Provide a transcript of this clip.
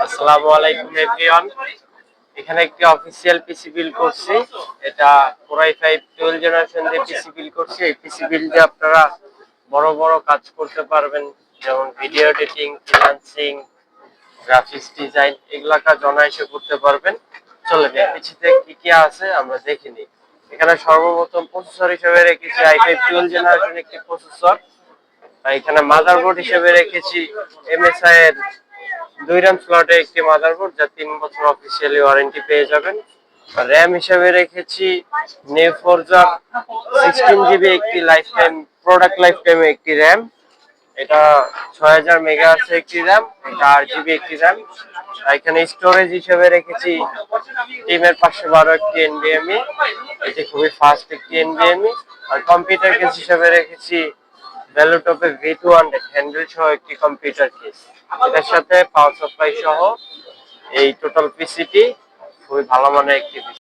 আসসালামু আলাইকুম এভরিওয়ান। এখানে একটি অফিসিয়াল পিসি বিল্ড করছি। এটা Core i5 12 জেনারেশন দিয়ে পিসি বিল্ড করছি। এই পিসি বিল্ড দিয়ে আপনারা বড় বড় কাজ করতে পারবেন, যেমন video editing, freelancing, graphics design, এগুলা কাজ অনায়াসে করতে পারবেন। চলেন এই পিসিতে কি কি আছে আমরা দেখে নিই। এখানে সর্বপ্রথম প্রসেসর হিসেবে রেখেছি i5 12 জেনারেশন একটি প্রসেসর। আর এখানে মাদারবোর্ড হিসেবে রেখেছি MSI এর 2 RAM স্লটে একটি মাদারবোর্ড, যা 3 বছর অফিসিয়ালি ওয়ারেন্টি পেয়ে যাবেন। আর RAM হিসেবে রেখেছি নিউ ফরজা 16 GB একটি প্রোডাক্ট লাইফ টাইম একটি RAM। এটা 6000 মেগাহার্টজ একটি RAM, এটা 8 GB একটি RAM। আর এখানে স্টোরেজ হিসেবে রেখেছি টিমের 512 একটি NVMe, এটি খুবই ফাস্ট একটি NVMe। আর কম্পিউটার কেস হিসেবে রেখেছি ভ্যালুটপের V200 হ্যান্ডেল সহ একটি কম্পিউটার কেস। এটার সাথে পাওয়ার সাপ্লাই সহ এই টোটাল পিসিটি খুবই ভালো মানের একটি